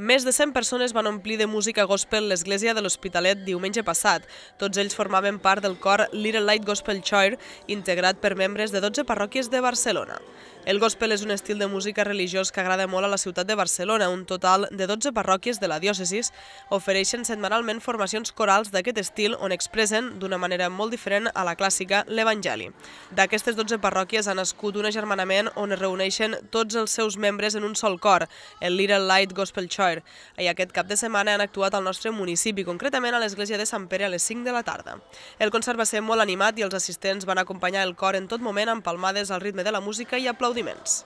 Més de 100 persones van omplir de música gospel l'església de l'Hospitalet diumenge passat. Tots ells formaven part del cor Little Light Gospel Choir, integrat per membres de 12 parròquies de Barcelona. El gospel és un estil de música religiós que agrada molt a la ciutat de Barcelona. Un total de 12 parròquies de la diòcesis ofereixen setmanalment formacions corals d'aquest estil on expressen, d'una manera molt diferent a la clàssica, l'Evangeli. D'aquestes 12 parròquies ha nascut un agermanament on es reuneixen tots els seus membres en un sol cor, el Little Light Gospel Choir. I aquest cap de setmana han actuat al nostre municipi, concretament a l'església de Sant Pere a les 5 de la tarda. El concert va ser molt animat i els assistents van acompanyar el cor en tot moment amb palmades al ritme de la música i aplaudiments.